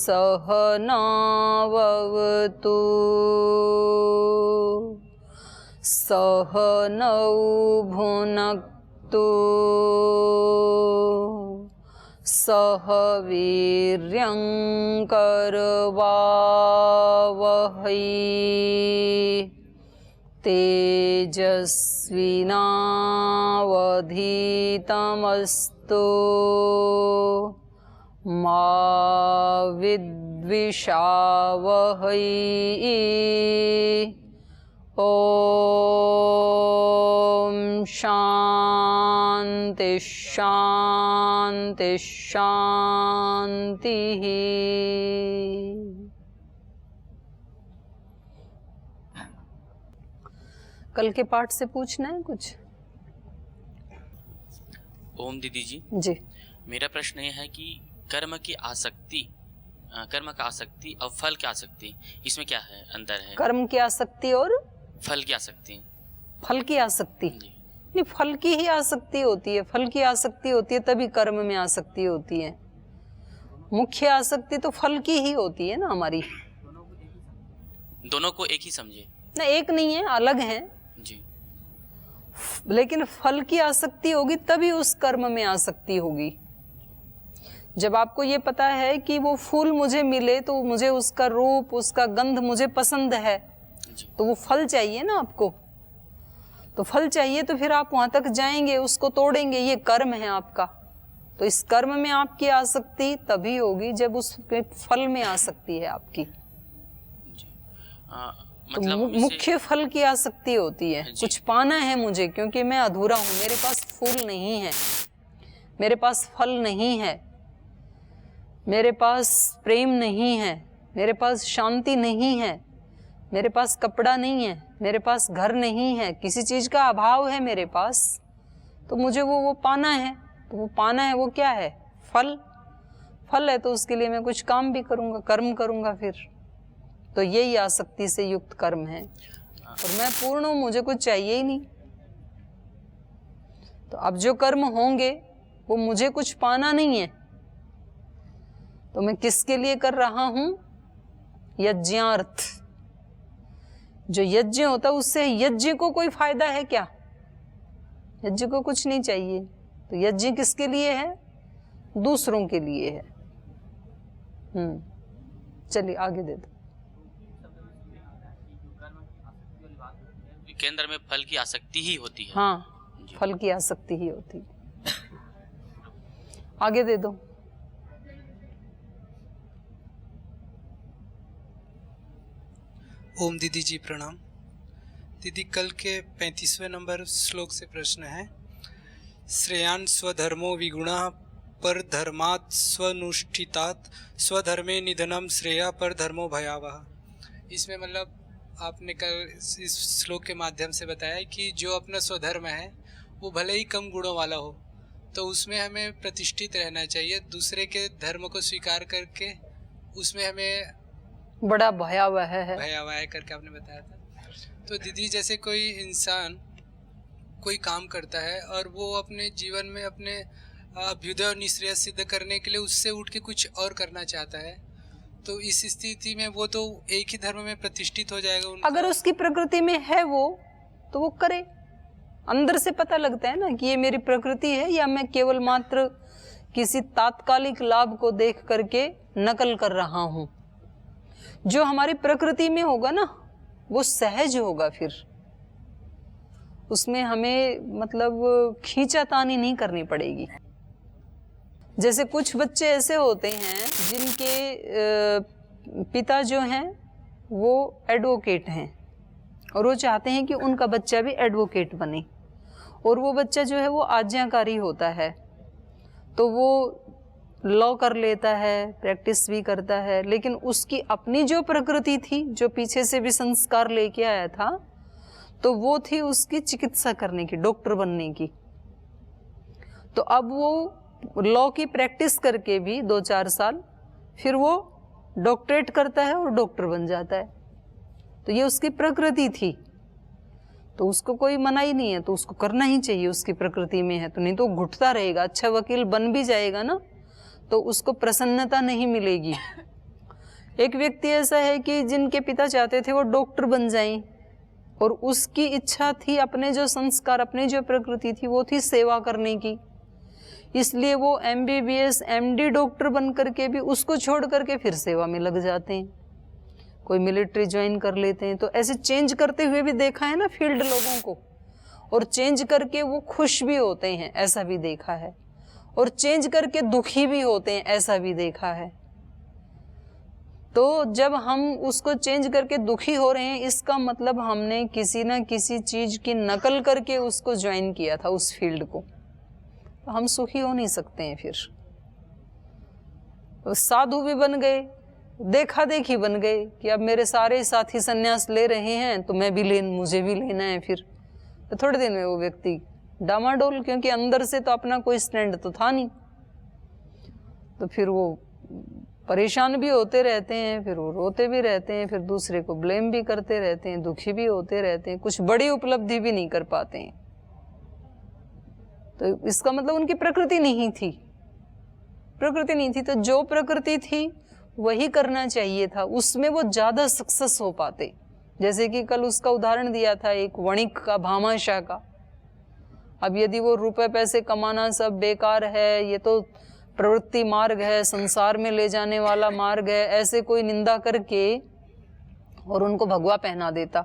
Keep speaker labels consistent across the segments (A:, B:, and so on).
A: सहनावतु सहनौ भुनक्तु सह वीर्यं करवावहै तेजस्विनावधीतमस्तु मा विद्विषावहै। ओम शांति शांति शांति। कल के पाठ से पूछना है कुछ?
B: ओम दीदी जी।
A: जी,
B: मेरा प्रश्न यह है कि कर्म की आसक्ति, कर्म का आसक्ति और फल की आसक्ति, इसमें क्या है अंतर है?
A: कर्म की आसक्ति और
B: फल की आसक्ति।
A: फल की आसक्ति
B: जी।
A: नहीं, फल की ही आसक्ति होती है। फल की आसक्ति होती है तभी कर्म में आसक्ति होती है। मुख्य आसक्ति तो फल की ही होती है ना हमारी।
B: दोनों को एक ही समझे
A: ना, एक नहीं है, अलग है
B: जी।
A: लेकिन फल की आसक्ति होगी तभी उस कर्म में आसक्ति होगी। जब आपको ये पता है कि वो फूल मुझे मिले तो मुझे उसका रूप, उसका गंध मुझे पसंद है, तो वो फल चाहिए ना आपको। तो फल चाहिए तो फिर आप वहां तक जाएंगे, उसको तोड़ेंगे, ये कर्म है आपका। तो इस कर्म में आपकी आसक्ति तभी होगी जब उसके फल में आसक्ति है आपकी।
B: मतलब
A: तो मुख्य फल की आसक्ति होती है, कुछ पाना है मुझे, क्योंकि मैं अधूरा हूं, मेरे पास फूल नहीं है, मेरे पास फल नहीं है, मेरे पास प्रेम नहीं है, मेरे पास शांति नहीं है, मेरे पास कपड़ा नहीं है, मेरे पास घर नहीं है, किसी चीज का अभाव है मेरे पास, तो मुझे वो पाना है। तो वो पाना है, वो क्या है? फल। फल है तो उसके लिए मैं कुछ काम भी करूंगा, कर्म करूंगा फिर। तो यही आसक्ति से युक्त कर्म है। और मैं पूर्ण हूं, मुझे कुछ चाहिए ही नहीं। तो अब जो कर्म होंगे वो मुझे कुछ पाना नहीं है, तो मैं किसके लिए कर रहा हूं? यज्ञार्थ। जो यज्ञ होता है उससे यज्ञ को कोई फायदा है क्या? यज्ञ को कुछ नहीं चाहिए। तो यज्ञ किसके लिए है? दूसरों के लिए है। चलिए आगे दे दो।
B: के अंदर में फल की आसक्ति ही होती है।
A: हाँ, फल की आसक्ति ही होती है। आगे दे दो।
C: ओम दीदी जी प्रणाम। दीदी, कल के 35वें नंबर श्लोक से प्रश्न है, श्रेयान स्वधर्मो विगुणः पर धर्मात् स्वनुष्ठितात् स्वधर्मे निधनम श्रेया पर धर्मो भयावह। इसमें मतलब आपने कल इस श्लोक के माध्यम से बताया कि जो अपना स्वधर्म है वो भले ही कम गुणों वाला हो तो उसमें हमें प्रतिष्ठित रहना चाहिए, दूसरे के धर्म को स्वीकार करके उसमें हमें
A: बड़ा भयावह है
C: करके आपने बताया था। तो दीदी, जैसे कोई इंसान कोई काम करता है और वो अपने जीवन में अपने अभ्युदय और निश्रेय सिद्ध करने के लिए उससे उठ के कुछ और करना चाहता है, तो इस स्थिति में वो तो एक ही धर्म में प्रतिष्ठित हो जाएगा उनका।
A: अगर उसकी प्रकृति में है वो, तो वो करे। अंदर से पता लगता है ना कि ये मेरी प्रकृति है या मैं केवल मात्र किसी तात्कालिक लाभ को देख करके नकल कर रहा हूं। जो हमारी प्रकृति में होगा ना वो सहज होगा, फिर उसमें हमें मतलब खींचातानी नहीं करनी पड़ेगी। जैसे कुछ बच्चे ऐसे होते हैं जिनके पिता जो हैं वो एडवोकेट हैं और वो चाहते हैं कि उनका बच्चा भी एडवोकेट बने, और वो बच्चा जो है वो आज्ञाकारी होता है, तो वो लॉ कर लेता है, प्रैक्टिस भी करता है, लेकिन उसकी अपनी जो प्रकृति थी, जो पीछे से भी संस्कार लेके आया था, तो वो थी उसकी चिकित्सा करने की, डॉक्टर बनने की। तो अब वो लॉ की प्रैक्टिस करके भी 2-4 साल फिर वो डॉक्टरेट करता है और डॉक्टर बन जाता है। तो ये उसकी प्रकृति थी, तो उसको कोई मना ही नहीं है, तो उसको करना ही चाहिए, उसकी प्रकृति में है। तो नहीं तो घुटता रहेगा। अच्छा वकील बन भी जाएगा ना तो उसको प्रसन्नता नहीं मिलेगी एक व्यक्ति ऐसा है कि जिनके पिता चाहते थे वो डॉक्टर बन जाएं, और उसकी इच्छा थी, अपने जो संस्कार, अपनी जो प्रकृति थी वो थी सेवा करने की, इसलिए वो MBBS MD डॉक्टर बन करके भी उसको छोड़ करके फिर सेवा में लग जाते हैं, कोई मिलिट्री ज्वाइन कर लेते हैं। तो ऐसे चेंज करते हुए भी देखा है ना फील्ड लोगों को, और चेंज करके वो खुश भी होते हैं, ऐसा भी देखा है, और चेंज करके दुखी भी होते हैं, ऐसा भी देखा है। तो जब हम उसको चेंज करके दुखी हो रहे हैं, इसका मतलब हमने किसी ना किसी चीज की नकल करके उसको ज्वाइन किया था, उस फील्ड को, तो हम सुखी हो नहीं सकते हैं। फिर तो साधु भी बन गए, देखा देखी बन गए कि अब मेरे सारे साथी संन्यास ले रहे हैं तो मैं भी मुझे भी लेना है। फिर तो थोड़े दिन में वो व्यक्ति डामाडोल, क्योंकि अंदर से तो अपना कोई स्टैंड तो था नहीं। तो फिर वो परेशान भी होते रहते हैं, फिर वो रोते भी रहते हैं, फिर दूसरे को ब्लेम भी करते रहते हैं, दुखी भी होते रहते हैं, कुछ बड़ी उपलब्धि भी नहीं कर पाते हैं। तो इसका मतलब उनकी प्रकृति नहीं थी, प्रकृति नहीं थी। तो जो प्रकृति थी वही करना चाहिए था, उसमें वो ज्यादा सक्सेस हो पाते। जैसे कि कल उसका उदाहरण दिया था एक वणिक का, भामाशाह का। अब यदि वो रुपए पैसे कमाना सब बेकार है, ये तो प्रवृत्ति मार्ग है, संसार में ले जाने वाला मार्ग है, ऐसे कोई निंदा करके और उनको भगवा पहना देता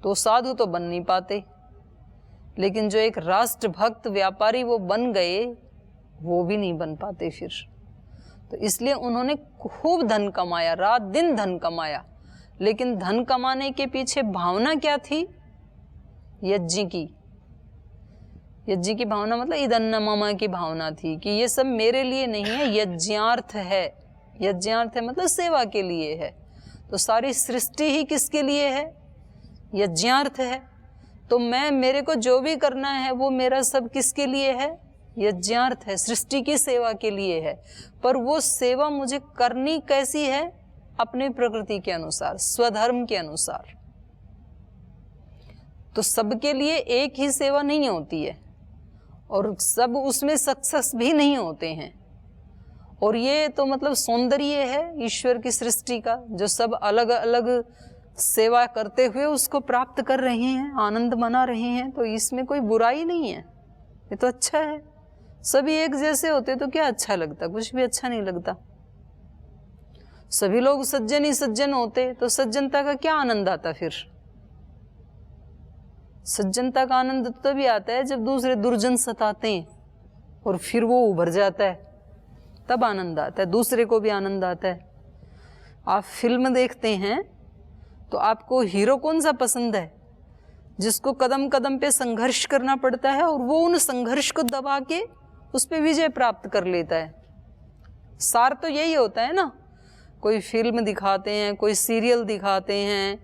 A: तो साधु तो बन नहीं पाते। लेकिन जो एक राष्ट्रभक्त व्यापारी वो बन गए, वो भी नहीं बन पाते फिर। तो इसलिए उन्होंने खूब धन कमाया, रात दिन धन कमाया, लेकिन धन कमाने के पीछे भावना क्या थी? यज्ञ की। यज्ञ की भावना मतलब इदन्न मम की भावना थी कि ये सब मेरे लिए नहीं है, यज्ञार्थ है। यज्ञार्थ है मतलब सेवा के लिए है। तो सारी सृष्टि ही किसके लिए है? यज्ञार्थ है। तो मेरे को जो भी करना है वो मेरा सब किसके लिए है? यज्ञार्थ है, सृष्टि की सेवा के लिए है। पर वो सेवा मुझे करनी कैसी है? अपनी प्रकृति के अनुसार, स्वधर्म के अनुसार। तो सबके लिए एक ही सेवा नहीं होती है, और सब उसमें सक्सेस भी नहीं होते हैं। और ये तो मतलब सौंदर्य है ईश्वर की सृष्टि का, जो सब अलग अलग सेवा करते हुए उसको प्राप्त कर रहे हैं, आनंद मना रहे हैं। तो इसमें कोई बुराई नहीं है, ये तो अच्छा है। सभी एक जैसे होते तो क्या अच्छा लगता? कुछ भी अच्छा नहीं लगता। सभी लोग सज्जन ही सज्जन होते तो सज्जनता का क्या आनंद आता? फिर सज्जनता का आनंद तभी आता है जब दूसरे दुर्जन सताते हैं और फिर वो उभर जाता है, तब आनंद आता है, दूसरे को भी आनंद आता है। आप फिल्म देखते हैं तो आपको हीरो कौन सा पसंद है? जिसको कदम कदम पे संघर्ष करना पड़ता है और वो उन संघर्ष को दबा के उस पे विजय प्राप्त कर लेता है। सार तो यही होता है ना। कोई फिल्म दिखाते हैं, कोई सीरियल दिखाते हैं,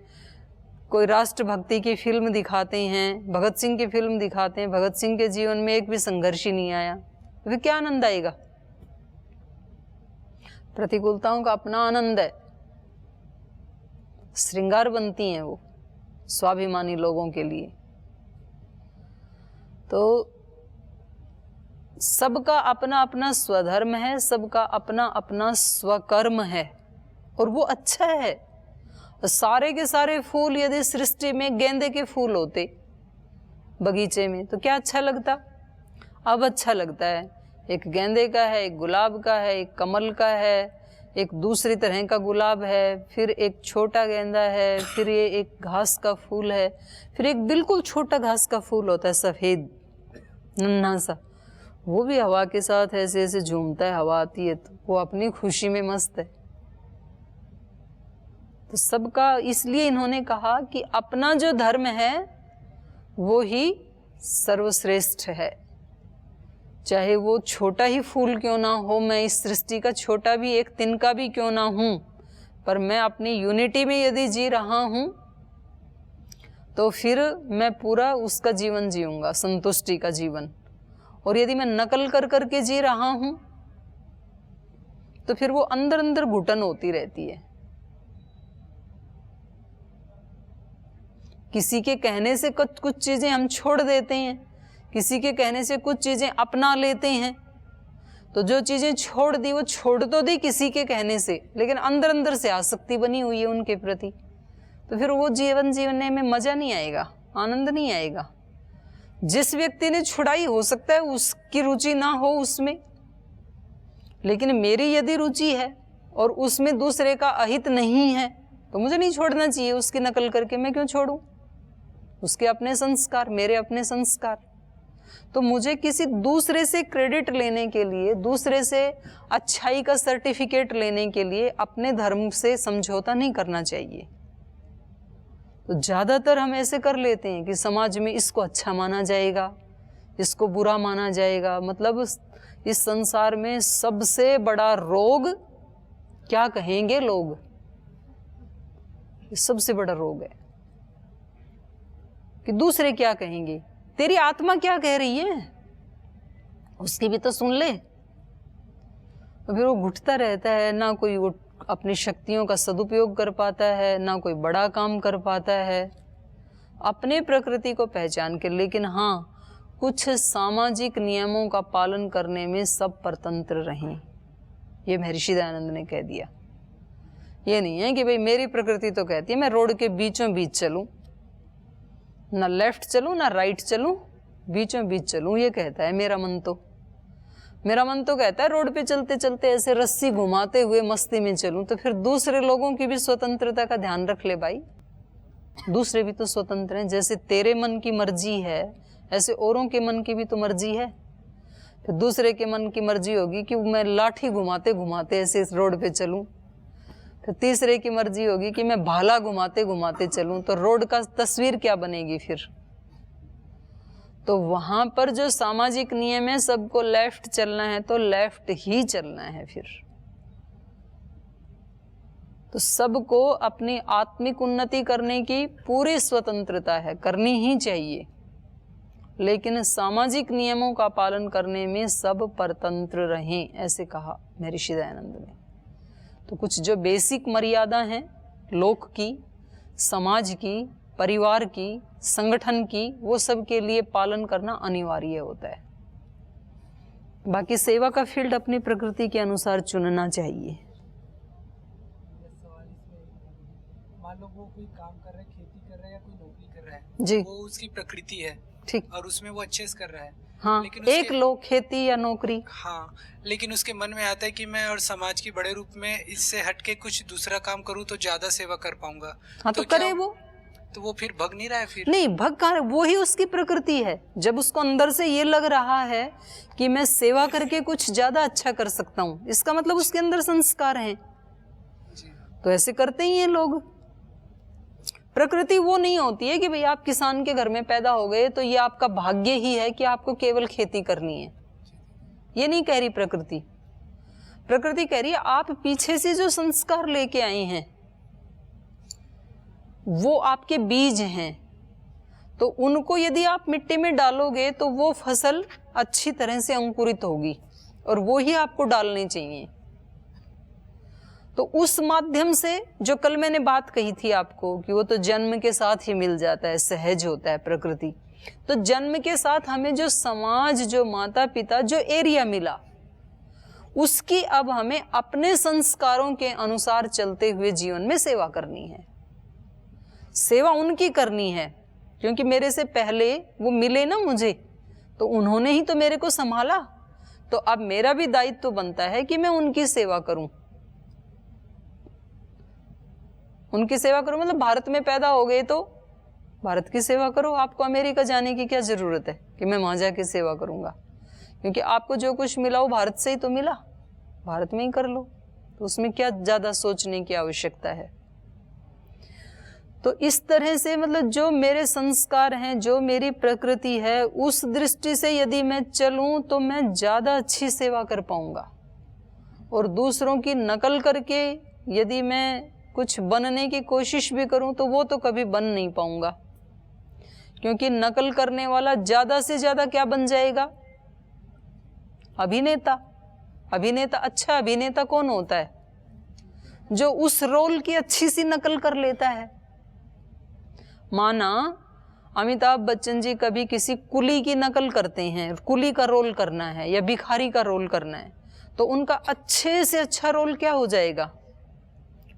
A: कोई राष्ट्रभक्ति की फिल्म दिखाते हैं, भगत सिंह की फिल्म दिखाते हैं, भगत सिंह के जीवन में एक भी संघर्ष ही नहीं आया, तो फिर क्या आनंद आएगा? प्रतिकूलताओं का अपना आनंद है, श्रृंगार बनती हैं वो स्वाभिमानी लोगों के लिए। तो सबका अपना अपना स्वधर्म है, सबका अपना अपना स्वकर्म है, और वो अच्छा है। सारे के सारे फूल यदि सृष्टि में गेंदे के फूल होते बगीचे में तो क्या अच्छा लगता? अब अच्छा लगता है। एक गेंदे का है, एक गुलाब का है, एक कमल का है, एक दूसरी तरह का गुलाब है, फिर एक छोटा गेंदा है, फिर ये एक घास का फूल है, फिर एक बिल्कुल छोटा घास का फूल होता है, सफ़ेद नन्हा सा, वो भी हवा के साथ ऐसे ऐसे झूमता है, हवा आती है तो वो अपनी खुशी में मस्त है। तो सबका, इसलिए इन्होंने कहा कि अपना जो धर्म है वो ही सर्वश्रेष्ठ है, चाहे वो छोटा ही फूल क्यों ना हो, मैं इस सृष्टि का छोटा भी एक तिनका भी क्यों ना हूं, पर मैं अपनी यूनिटी में यदि जी रहा हूं तो फिर मैं पूरा उसका जीवन जीऊंगा, संतुष्टि का जीवन। और यदि मैं नकल कर करके जी रहा हूं तो फिर वो अंदर अंदर घुटन होती रहती है। किसी के कहने से कुछ चीजें हम छोड़ देते हैं, किसी के कहने से कुछ चीजें अपना लेते हैं, तो जो चीजें छोड़ दी वो छोड़ तो दी किसी के कहने से, लेकिन अंदर अंदर से आसक्ति बनी हुई है उनके प्रति, तो फिर वो जीवन जीने में मजा नहीं आएगा, आनंद नहीं आएगा। जिस व्यक्ति ने छुड़ाई हो सकता है उसकी रुचि ना हो उसमें, लेकिन मेरी यदि रुचि है और उसमें दूसरे का अहित नहीं है तो मुझे नहीं छोड़ना चाहिए उसकी नकल करके। मैं क्यों छोड़ूं? उसके अपने संस्कार, मेरे अपने संस्कार। तो मुझे किसी दूसरे से क्रेडिट लेने के लिए, दूसरे से अच्छाई का सर्टिफिकेट लेने के लिए अपने धर्म से समझौता नहीं करना चाहिए। तो ज़्यादातर हम ऐसे कर लेते हैं कि समाज में इसको अच्छा माना जाएगा, इसको बुरा माना जाएगा। मतलब इस संसार में सबसे बड़ा रोग क्या कहेंगे लोग, सबसे बड़ा रोग है कि दूसरे क्या कहेंगे। तेरी आत्मा क्या कह रही है उसकी भी तो सुन ले। तो फिर वो घुटता रहता है, ना कोई वो अपनी शक्तियों का सदुपयोग कर पाता है, ना कोई बड़ा काम कर पाता है अपने प्रकृति को पहचान के। लेकिन हाँ, कुछ सामाजिक नियमों का पालन करने में सब परतंत्र रहें, ये महर्षि दयानंद ने कह दिया। ये नहीं है कि भाई मेरी प्रकृति तो कहती है मैं रोड के बीचों बीच चलूं, ना लेफ्ट चलूं ना राइट चलूं, बीचों बीच चलूं, ये कहता है मेरा मन तो। मेरा मन तो कहता है रोड पे चलते चलते ऐसे रस्सी घुमाते हुए मस्ती में चलूं। तो फिर दूसरे लोगों की भी स्वतंत्रता का ध्यान रख ले भाई, दूसरे भी तो स्वतंत्र हैं। जैसे तेरे मन की मर्जी है ऐसे औरों के मन की भी तो मर्जी है। फिर दूसरे के मन की मर्जी होगी कि मैं लाठी घुमाते घुमाते ऐसे इस रोड पे चलूं, फिर तीसरे की मर्जी होगी कि मैं भाला घुमाते घुमाते चलूं। तो रोड का तस्वीर क्या बनेगी फिर? तो वहां पर जो सामाजिक नियम है, सबको लेफ्ट चलना है तो लेफ्ट ही चलना है। फिर तो सबको अपनी आत्मिक उन्नति करने की पूरी स्वतंत्रता है, करनी ही चाहिए, लेकिन सामाजिक नियमों का पालन करने में सब परतंत्र रहें, ऐसे कहा महर्षि दयानंद ने। तो कुछ जो बेसिक मर्यादा हैं लोक की, समाज की, परिवार की, संगठन की, वो सब के लिए पालन करना अनिवार्य होता है। बाकी सेवा का फील्ड अपनी प्रकृति के अनुसार चुनना चाहिए।
C: मान लो वो कोई काम कर रहा है, खेती कर रहा है या कोई नौकरी कर रहा है,
A: जी,
C: वो उसकी प्रकृति है,
A: ठीक,
C: और उसमें वो अच्छे से कर रहा है।
A: हाँ,
C: लेकिन
A: एक लोग खेती या नौकरी,
C: हाँ, लेकिन उसके मन में आता है कि मैं और समाज की बड़े रूप में इससे हटके कुछ दूसरा काम करूं तो ज्यादा सेवा कर पाऊंगा।
A: हाँ, तो करे वो,
C: तो वो फिर भग नहीं रहा है। फिर
A: नहीं भग कर, वो ही उसकी प्रकृति है। जब उसको अंदर से ये लग रहा है कि मैं सेवा करके कुछ ज्यादा अच्छा कर सकता हूँ, इसका मतलब उसके अंदर संस्कार हैं। तो ऐसे करते ही हैं लोग। प्रकृति वो नहीं होती है कि भाई आप किसान के घर में पैदा हो गए तो ये आपका भाग्य ही है कि आपको केवल खेती करनी है, ये नहीं कह रही प्रकृति। प्रकृति कह रही है आप पीछे से जो संस्कार लेके आए हैं वो आपके बीज हैं, तो उनको यदि आप मिट्टी में डालोगे तो वो फसल अच्छी तरह से अंकुरित होगी और वो ही आपको डालनी चाहिए। तो उस माध्यम से जो कल मैंने बात कही थी आपको कि वो तो जन्म के साथ ही मिल जाता है, सहज होता है प्रकृति। तो जन्म के साथ हमें जो समाज, जो माता पिता, जो एरिया मिला, उसकी अब हमें अपने संस्कारों के अनुसार चलते हुए जीवन में सेवा करनी है। सेवा उनकी करनी है क्योंकि मेरे से पहले वो मिले ना मुझे, तो उन्होंने ही तो मेरे को संभाला। तो अब मेरा भी दायित्व बनता है कि मैं उनकी सेवा करूं। उनकी सेवा करो मतलब भारत में पैदा हो गए तो भारत की सेवा करो। आपको अमेरिका जाने की क्या जरूरत है कि मैं वहां जाके सेवा करूंगा? क्योंकि आपको जो कुछ मिला वो भारत से ही तो मिला, भारत में ही कर लो। तो उसमें क्या ज्यादा सोचने की आवश्यकता है? तो इस तरह से मतलब जो मेरे संस्कार हैं, जो मेरी प्रकृति है, उस दृष्टि से यदि मैं चलूं तो मैं ज्यादा अच्छी सेवा कर पाऊंगा। और दूसरों की नकल करके यदि मैं कुछ बनने की कोशिश भी करूं तो वो तो कभी बन नहीं पाऊंगा, क्योंकि नकल करने वाला ज्यादा से ज्यादा क्या बन जाएगा? अभिनेता। अभिनेता, अच्छा अभिनेता कौन होता है? जो उस रोल की अच्छी सी नकल कर लेता है। माना अमिताभ बच्चन जी कभी किसी कुली की नकल करते हैं, कुली का रोल करना है या भिखारी का रोल करना है, तो उनका अच्छे से अच्छा रोल क्या हो जाएगा,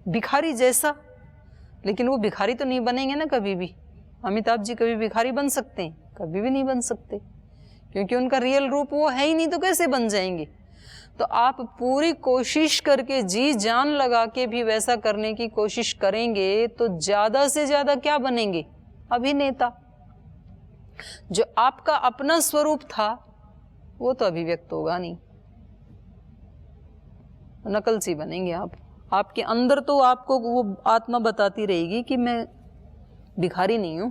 A: भिखारी जैसा। लेकिन वो भिखारी तो नहीं बनेंगे ना कभी भी। अमिताभ जी कभी भिखारी बन सकते हैं? कभी भी नहीं बन सकते, क्योंकि उनका रियल रूप वो है ही नहीं, तो कैसे बन जाएंगे। तो आप पूरी कोशिश करके, जी जान लगा के भी वैसा करने की कोशिश करेंगे तो ज़्यादा से ज़्यादा क्या बनेंगे, अभिनेता। जो आपका अपना स्वरूप था वो तो अभिव्यक्त होगा नहीं, नकल सी बनेंगे आप। आपके अंदर तो आपको वो आत्मा बताती रहेगी कि मैं भिखारी नहीं हूं,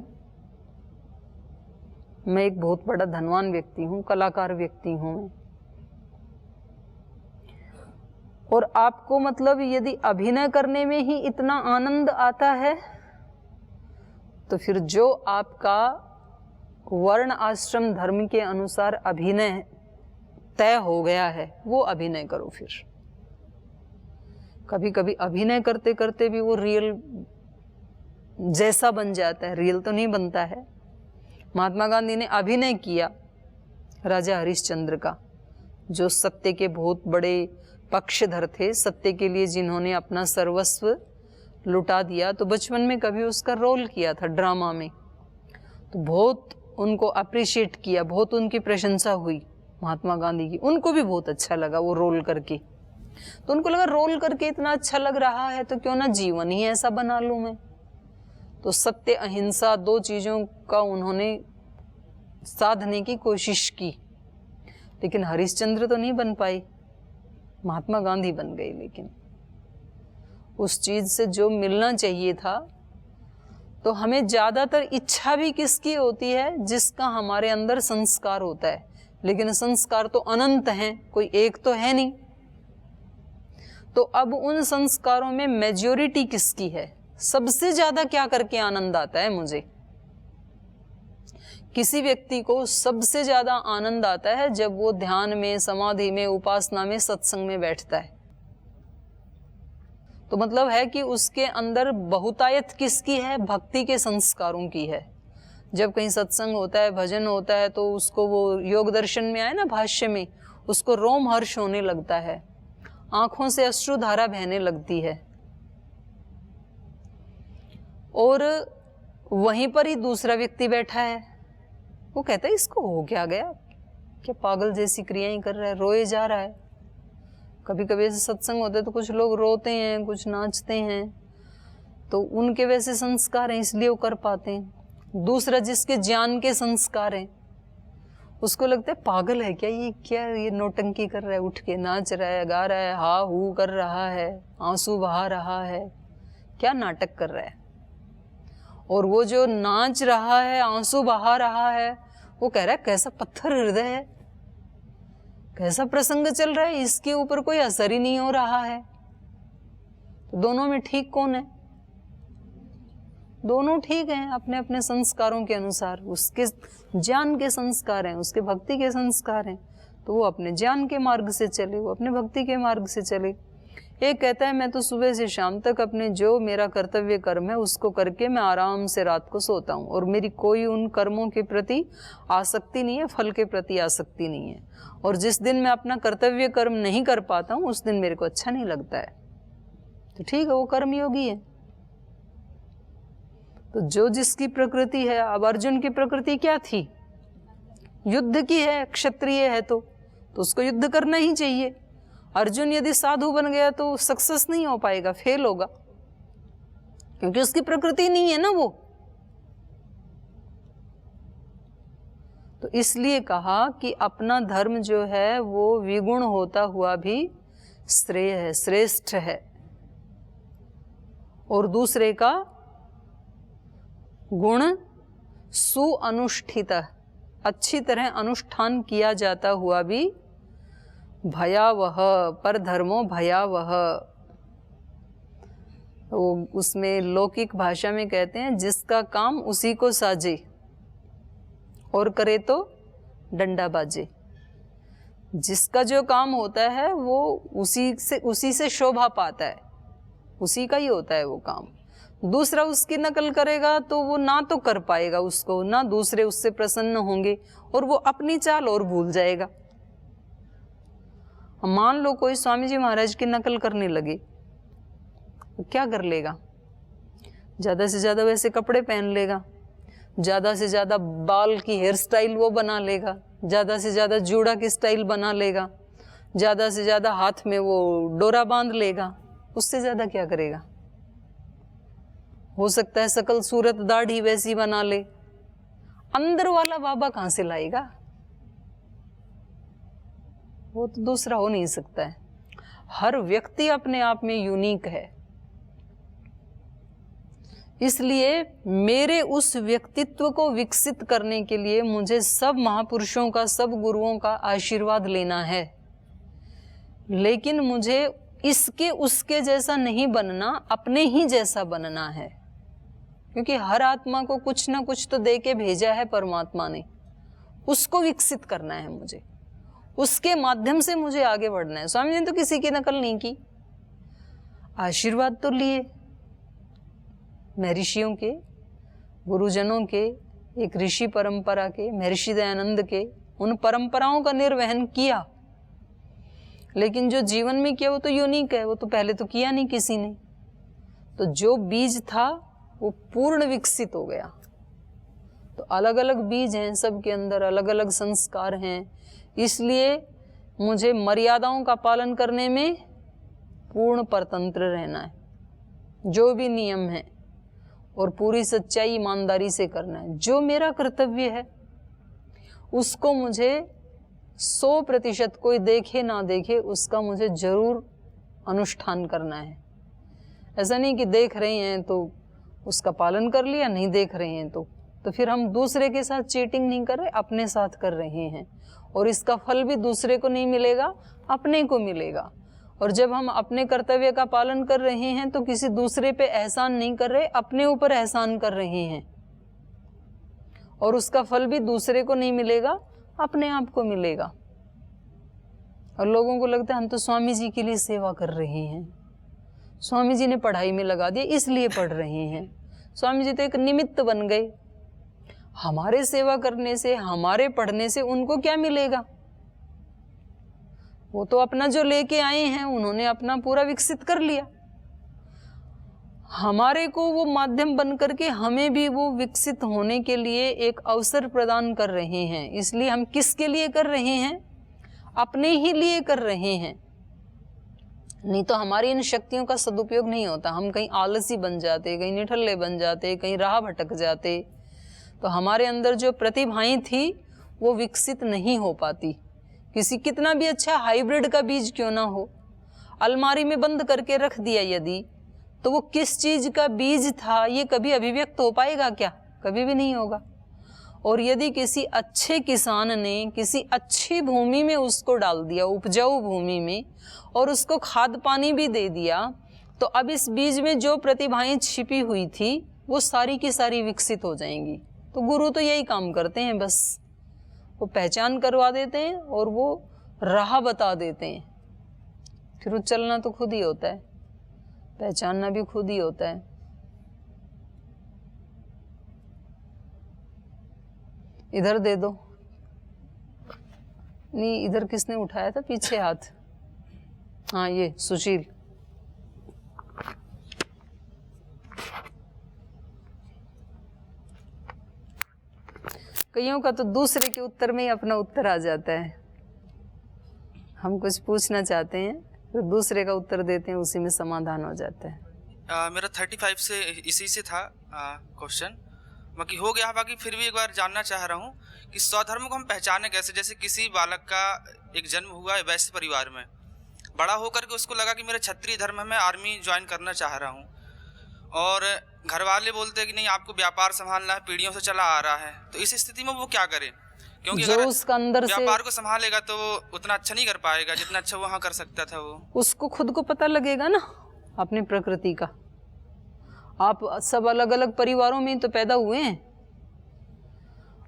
A: मैं एक बहुत बड़ा धनवान व्यक्ति हूं, कलाकार व्यक्ति हूं मैं। और आपको मतलब यदि अभिनय करने में ही इतना आनंद आता है तो फिर जो आपका वर्ण आश्रम धर्म के अनुसार अभिनय तय हो गया है वो अभिनय करो। फिर कभी कभी अभिनय करते करते भी वो रियल जैसा बन जाता है, रियल तो नहीं बनता है। महात्मा गांधी ने अभिनय किया राजा हरिश्चंद्र का, जो सत्य के बहुत बड़े पक्षधर थे, सत्य के लिए जिन्होंने अपना सर्वस्व लुटा दिया। तो बचपन में कभी उसका रोल किया था ड्रामा में, तो बहुत उनको अप्रिशिएट किया, बहुत उनकी प्रशंसा हुई महात्मा गांधी की। उनको भी बहुत अच्छा लगा वो रोल करके। तो उनको लगा रोल करके इतना अच्छा लग रहा है तो क्यों ना जीवन ही ऐसा बना लूं मैं। तो सत्य अहिंसा दो चीज़ों का उन्होंने साधने की कोशिश की, लेकिन हरिश्चंद्र तो नहीं बन पाई, महात्मा गांधी बन गए। लेकिन उस चीज़ से जो मिलना चाहिए था, तो हमें ज़्यादातर इच्छा भी किसकी होती है, जिसका हमारे अंदर संस्कार होता है। लेकिन संस्कार तो अनंत हैं, कोई एक तो है नहीं। तो अब उन संस्कारों में मेजॉरिटी किसकी है, सबसे ज़्यादा क्या करके आनंद आता है मुझे। किसी व्यक्ति को सबसे ज़्यादा आनंद आता है जब वो ध्यान में, समाधि में, उपासना में, सत्संग में बैठता है। तो मतलब है कि उसके अंदर बहुतायत किसकी है, भक्ति के संस्कारों की है। जब कहीं सत्संग होता है, भजन होता है, तो उसको वो योग दर्शन में आए ना भाष्य में, उसको रोमहर्ष होने लगता है, आंखों से अश्रुधारा बहने लगती है। और वहीं पर ही दूसरा व्यक्ति बैठा है, वो कहता है इसको हो क्या गया, क्या पागल जैसी क्रियाएं कर रहा है, रोए जा रहा है। कभी कभी ऐसे सत्संग होते हैं तो कुछ लोग रोते हैं, कुछ नाचते हैं, तो उनके वैसे संस्कार हैं इसलिए वो कर पाते हैं। दूसरा जिसके ज्ञान के संस्कार हैं, उसको लगता है पागल है क्या ये नौटंकी कर रहा है, उठ के नाच रहा है, गा रहा है, हा हू कर रहा है, आंसू बहा रहा है, क्या नाटक कर रहा है। और वो जो नाच रहा है, आंसू बहा रहा है, वो कह रहा है कैसा पत्थर हृदय है, कैसा प्रसंग चल रहा है, इसके ऊपर कोई असर ही नहीं हो रहा है। तो दोनों में ठीक कौन है? दोनों ठीक हैं अपने अपने संस्कारों के अनुसार। उसके ज्ञान के संस्कार हैं, उसके भक्ति के संस्कार हैं, तो वो अपने ज्ञान के मार्ग से चले, वो अपने भक्ति के मार्ग से चले। एक कहता है मैं तो सुबह से शाम तक अपने जो मेरा कर्तव्य कर्म है उसको करके मैं आराम से रात को सोता हूँ, और मेरी कोई उन कर्मों के प्रति आसक्ति नहीं है, फल के प्रति आसक्ति नहीं है। और जिस दिन मैं अपना कर्तव्य कर्म नहीं कर पाता हूँ उस दिन मेरे को अच्छा नहीं लगता है, तो ठीक है, वो कर्मयोगी है। तो जो जिसकी प्रकृति है, अब अर्जुन की प्रकृति क्या थी, युद्ध की है, क्षत्रिय है, तो उसको युद्ध करना ही चाहिए। अर्जुन यदि साधु बन गया तो सक्सेस नहीं हो पाएगा, फेल होगा, क्योंकि उसकी प्रकृति नहीं है ना वो। तो इसलिए कहा कि अपना धर्म जो है वो विगुण होता हुआ भी श्रेय है, श्रेष्ठ है, और दूसरे का गुण सुअनुष्ठित, अच्छी तरह अनुष्ठान किया जाता हुआ भी भयावह, पर धर्मो भयावह। वो उसमें लौकिक भाषा में कहते हैं जिसका काम उसी को साजे और करे तो डंडा बाजे। जिसका जो काम होता है वो उसी से शोभा पाता है, उसी का ही होता है वो काम। दूसरा उसकी नकल करेगा तो वो ना तो कर पाएगा उसको, ना दूसरे उससे प्रसन्न होंगे, और वो अपनी चाल और भूल जाएगा। अब मान लो कोई स्वामी जी महाराज की नकल करने लगे, तो क्या कर लेगा? ज़्यादा से ज़्यादा वैसे कपड़े पहन लेगा, ज़्यादा से ज़्यादा बाल की हेयर स्टाइल वो बना लेगा, ज़्यादा से ज़्यादा जूड़ा की स्टाइल बना लेगा, ज़्यादा से ज़्यादा हाथ में वो डोरा बांध लेगा। उससे ज़्यादा क्या करेगा? हो सकता है शकल सूरत दाढ़ी वैसी बना ले, अंदर वाला बाबा कहाँ से लाएगा? वो तो दूसरा हो नहीं सकता है। हर व्यक्ति अपने आप में यूनिक है, इसलिए मेरे उस व्यक्तित्व को विकसित करने के लिए मुझे सब महापुरुषों का, सब गुरुओं का आशीर्वाद लेना है। लेकिन मुझे इसके उसके जैसा नहीं बनना, अपने ही जैसा बनना है, क्योंकि हर आत्मा को कुछ ना कुछ तो दे के भेजा है परमात्मा ने, उसको विकसित करना है मुझे, उसके माध्यम से मुझे आगे बढ़ना है। स्वामी जी ने तो किसी की नकल नहीं की, आशीर्वाद तो लिए महर्षियों के, गुरुजनों के, एक ऋषि परंपरा के, महर्षि दयानंद के, उन परंपराओं का निर्वहन किया। लेकिन जो जीवन में किया वो तो यूनिक है, वो तो पहले तो किया नहीं किसी ने। तो जो बीज था वो पूर्ण विकसित हो गया। तो अलग अलग बीज हैं, सबके अंदर अलग अलग संस्कार हैं, इसलिए मुझे मर्यादाओं का पालन करने में पूर्ण परतंत्र रहना है, जो भी नियम है, और पूरी सच्चाई ईमानदारी से करना है। जो मेरा कर्तव्य है उसको मुझे 100%, कोई देखे ना देखे, उसका मुझे जरूर अनुष्ठान करना है। ऐसा नहीं कि देख रहे हैं तो उसका पालन कर लिया, नहीं देख रहे हैं तो फिर हम दूसरे के साथ चीटिंग नहीं कर रहे, अपने साथ कर रहे हैं, और इसका फल भी दूसरे को नहीं मिलेगा, अपने को मिलेगा। और जब हम अपने कर्तव्य का पालन कर रहे हैं तो किसी दूसरे पे एहसान नहीं कर रहे, अपने ऊपर एहसान कर रहे हैं, और उसका फल भी दूसरे को नहीं मिलेगा, अपने आप को मिलेगा। और लोगों को लगता है हम तो स्वामी जी के लिए सेवा कर रहे हैं, स्वामी जी ने पढ़ाई में लगा दिया इसलिए पढ़ रहे हैं। स्वामी जी तो एक निमित्त बन गए। हमारे सेवा करने से, हमारे पढ़ने से उनको क्या मिलेगा? वो तो अपना जो लेके आए हैं उन्होंने अपना पूरा विकसित कर लिया। हमारे को वो माध्यम बन करके हमें भी वो विकसित होने के लिए एक अवसर प्रदान कर रहे हैं। इसलिए हम किसके लिए कर रहे हैं? अपने ही लिए कर रहे हैं। नहीं तो हमारी इन शक्तियों का सदुपयोग नहीं होता, हम कहीं आलसी बन जाते, कहीं निठल्ले बन जाते, कहीं राह भटक जाते, तो हमारे अंदर जो प्रतिभाएं थी वो विकसित नहीं हो पाती। किसी कितना भी अच्छा हाइब्रिड का बीज क्यों ना हो, अलमारी में बंद करके रख दिया यदि, तो वो किस चीज का बीज था ये कभी अभिव्यक्त हो पाएगा क्या? कभी भी नहीं होगा। और यदि किसी अच्छे किसान ने किसी अच्छी भूमि में उसको डाल दिया, उपजाऊ भूमि में, और उसको खाद पानी भी दे दिया, तो अब इस बीज में जो प्रतिभाएं छिपी हुई थी वो सारी की सारी विकसित हो जाएंगी। तो गुरु तो यही काम करते हैं, बस वो पहचान करवा देते हैं और वो राह बता देते हैं। फिर वो चलना तो खुद ही होता है, पहचानना भी खुद ही होता है। इधर दे दो। नहीं, इधर किसने उठाया था पीछे हाथ? हाँ, ये सुशील। कईयों का तो दूसरे के उत्तर में ही अपना उत्तर आ जाता है। हम कुछ पूछना चाहते हैं तो दूसरे का उत्तर देते हैं, उसी में समाधान हो जाता है।
D: मेरा 35 से इसी से था क्वेश्चन, बाकी हो गया। बाकी फिर भी एक बार जानना चाह रहा हूँ कि स्वधर्म को हम पहचाने कैसे? जैसे किसी बालक का एक जन्म हुआ है वैश्य परिवार में, बड़ा होकर के उसको लगा कि मेरा क्षत्रिय धर्म है, मैं आर्मी ज्वाइन करना चाह रहा हूँ, और घर वाले बोलते हैं कि नहीं आपको व्यापार संभालना है, पीढ़ियों से चला आ रहा है, तो इस स्थिति में वो क्या करे? क्योंकि
A: जो
D: अगर
A: उसका अंदर
D: व्यापार
A: से
D: को संभालेगा तो वो उतना अच्छा नहीं कर पाएगा जितना अच्छा वहाँ कर सकता था। वो
A: उसको खुद को पता लगेगा ना अपनी प्रकृति का। आप सब अलग अलग परिवारों में तो पैदा हुए हैं,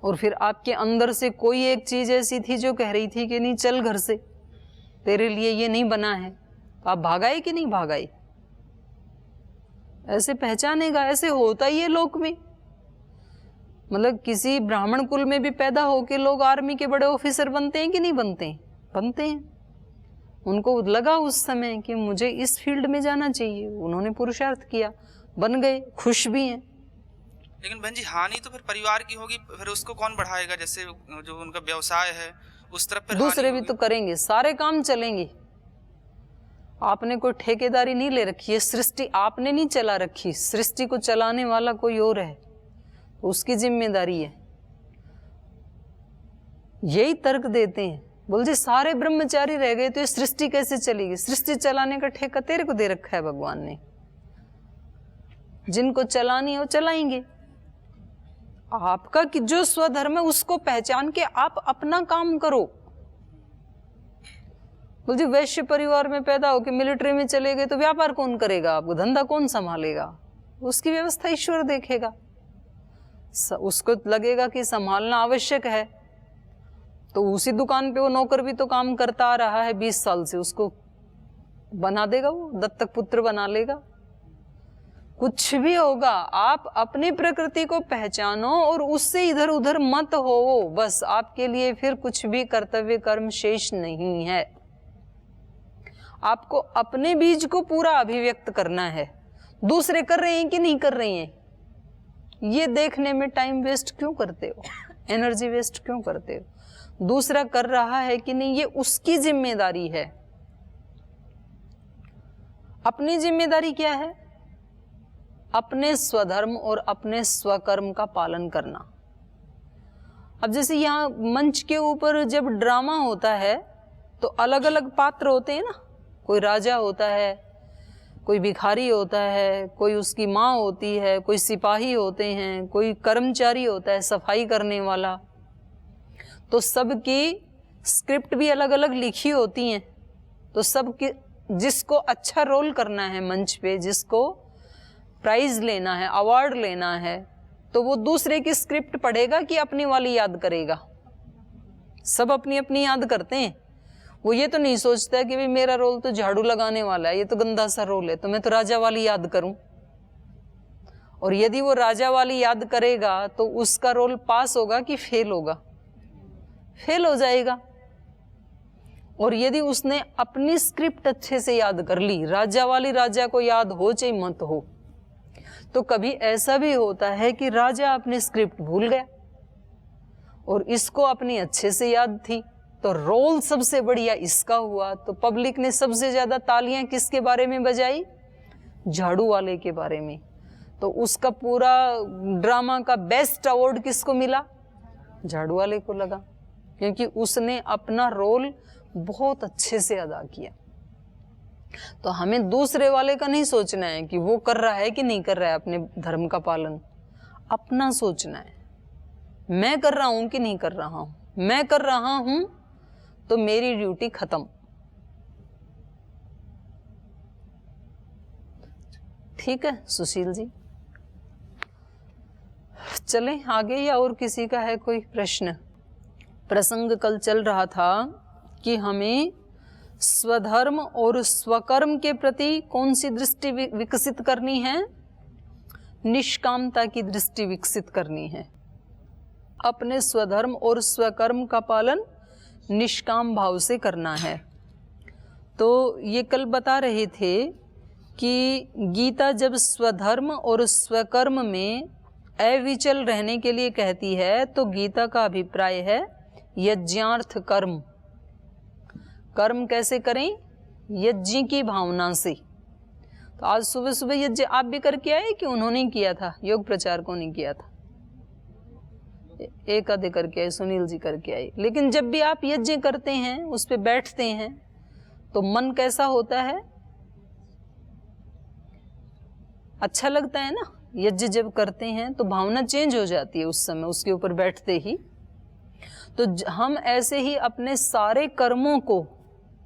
A: और फिर आपके अंदर से कोई एक चीज ऐसी थी जो कह रही थी कि नहीं चल घर से, तेरे लिए ये नहीं बना है, तो आप भागाए कि नहीं भागाए? ऐसे पहचानेगा। ऐसे होता ही है लोक में। मतलब किसी ब्राह्मण कुल में भी पैदा होके लोग आर्मी के बड़े ऑफिसर बनते हैं कि नहीं बनते हैं? बनते हैं। उनको लगा उस समय कि मुझे इस फील्ड में जाना चाहिए, उन्होंने पुरुषार्थ किया, बन गए, खुश भी हैं।
D: लेकिन बहन जी हानि तो फिर परिवार की होगी, फिर उसको कौन बढ़ाएगा? जैसे जो उनका व्यवसाय है उस तरफ फिर
A: दूसरे
D: हानि
A: भी
D: होगी।
A: तो करेंगे, सारे काम चलेंगे। आपने कोई ठेकेदारी नहीं ले रखी है, सृष्टि आपने नहीं चला रखी, सृष्टि को चलाने वाला कोई और है, उसकी जिम्मेदारी है। यही तर्क देते हैं, बोल जी सारे ब्रह्मचारी रह गए तो ये सृष्टि कैसे चलेगी? सृष्टि चलाने का ठेका तेरे को दे रखा है भगवान ने, जिनको चलानी है वो चलाएंगे। आपका कि जो स्वधर्म है उसको पहचान के आप अपना काम करो। बोल जी वैश्य परिवार में पैदा होकर मिलिट्री में चले गए तो व्यापार कौन करेगा? आपको धंधा कौन संभालेगा? उसकी व्यवस्था ईश्वर देखेगा। उसको लगेगा कि संभालना आवश्यक है, तो उसी दुकान पे वो नौकर भी तो काम करता आ रहा है 20 साल से, उसको बना देगा, वो दत्तक पुत्र बना लेगा। कुछ भी होगा, आप अपनी प्रकृति को पहचानो और उससे इधर उधर मत हो, बस आपके लिए फिर कुछ भी कर्तव्य कर्म शेष नहीं है। आपको अपने बीज को पूरा अभिव्यक्त करना है। दूसरे कर रहे हैं कि नहीं कर रहे हैं, ये देखने में टाइम वेस्ट क्यों करते हो, एनर्जी वेस्ट क्यों करते हो? दूसरा कर रहा है कि नहीं, ये उसकी जिम्मेदारी है। अपनी जिम्मेदारी क्या है? अपने स्वधर्म और अपने स्वकर्म का पालन करना। अब जैसे यहाँ मंच के ऊपर जब ड्रामा होता है तो अलग अलग पात्र होते हैं ना, कोई राजा होता है, कोई भिखारी होता है, कोई उसकी माँ होती है, कोई सिपाही होते हैं, कोई कर्मचारी होता है सफाई करने वाला। तो सबकी स्क्रिप्ट भी अलग अलग लिखी होती हैं। तो सबकी जिसको अच्छा रोल करना है मंच पे, जिसको प्राइज लेना है, अवार्ड लेना है, तो वो दूसरे की स्क्रिप्ट पढ़ेगा कि अपनी वाली याद करेगा? सब अपनी अपनी याद करते हैं। वो ये तो नहीं सोचता कि भाई मेरा रोल तो झाड़ू लगाने वाला है, ये तो गंदा सा रोल है, तो मैं तो राजा वाली याद करूं। और यदि वो राजा वाली याद करेगा तो उसका रोल पास होगा कि फेल होगा? फेल हो जाएगा। और यदि उसने अपनी स्क्रिप्ट अच्छे से याद कर ली, राजा वाली राजा को याद हो चाहे मत हो, तो कभी ऐसा भी होता है कि राजा अपनी स्क्रिप्ट भूल गया और इसको अपनी अच्छे से याद थी, तो रोल सबसे बढ़िया इसका हुआ। तो पब्लिक ने सबसे ज्यादा तालियां किसके बारे में बजाई? झाड़ू वाले के बारे में। तो उसका पूरा ड्रामा का बेस्ट अवार्ड किसको मिला? झाड़ू वाले को लगा, क्योंकि उसने अपना रोल बहुत अच्छे से अदा किया। तो हमें दूसरे वाले का नहीं सोचना है कि वो कर रहा है कि नहीं कर रहा है अपने धर्म का पालन, अपना सोचना है। मैं कर रहा हूं कि नहीं कर रहा हूं? मैं कर रहा हूं तो मेरी ड्यूटी खत्म। ठीक है सुशील जी, चलें आगे या और किसी का है कोई प्रश्न? प्रसंग कल चल रहा था कि हमें स्वधर्म और स्वकर्म के प्रति कौन सी दृष्टि विकसित करनी है? निष्कामता की दृष्टि विकसित करनी है। अपने स्वधर्म और स्वकर्म का पालन निष्काम भाव से करना है। तो ये कल बता रहे थे कि गीता जब स्वधर्म और स्वकर्म में अविचल रहने के लिए कहती है, तो गीता का अभिप्राय है यज्ञार्थ कर्म। कर्म कैसे करें? यज्ञ की भावना से। तो आज सुबह सुबह यज्ञ आप भी करके आए कि उन्होंने किया था? योग प्रचारकों ने किया था, एक आधे करके आए, सुनील जी करके आए। लेकिन जब भी आप यज्ञ करते हैं, उस पे बैठते हैं, तो मन कैसा होता है? अच्छा लगता है ना? यज्ञ जब करते हैं तो भावना चेंज हो जाती है उस समय, उसके ऊपर बैठते ही। तो हम ऐसे ही अपने सारे कर्मों को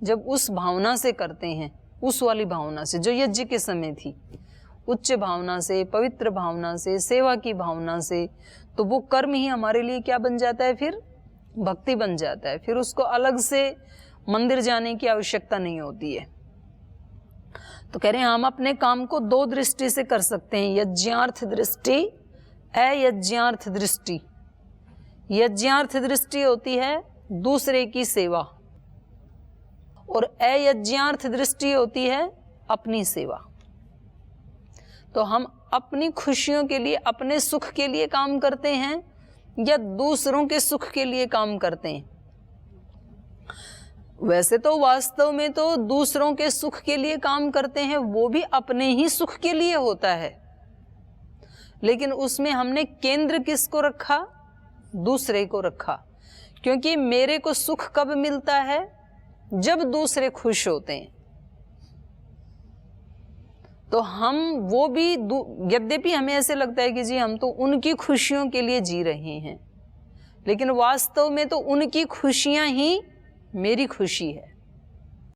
A: जब उस भावना से करते हैं, उस वाली भावना से जो यज्ञ के समय थी, उच्च भावना से, पवित्र भावना से, सेवा की भावना से, तो वो कर्म ही हमारे लिए क्या बन जाता है? फिर भक्ति बन जाता है। फिर उसको अलग से मंदिर जाने की आवश्यकता नहीं होती है। तो कह रहे हैं हम अपने काम को दो दृष्टि से कर सकते हैं, यज्ञार्थ दृष्टि, अयज्ञार्थ दृष्टि। यज्ञार्थ दृष्टि होती है दूसरे की सेवा, और अयज्ञार्थ दृष्टि होती है अपनी सेवा। तो हम अपनी खुशियों के लिए, अपने सुख के लिए काम करते हैं या दूसरों के सुख के लिए काम करते हैं? वैसे तो वास्तव में तो दूसरों के सुख के लिए काम करते हैं, वो भी अपने ही सुख के लिए होता है, लेकिन उसमें हमने केंद्र किसको रखा? दूसरे को रखा। क्योंकि मेरे को सुख कब मिलता है? जब दूसरे खुश होते हैं। तो हम वो भी, यद्यपि हमें ऐसे लगता है कि जी हम तो उनकी खुशियों के लिए जी रहे हैं, लेकिन वास्तव में तो उनकी खुशियां ही मेरी खुशी है।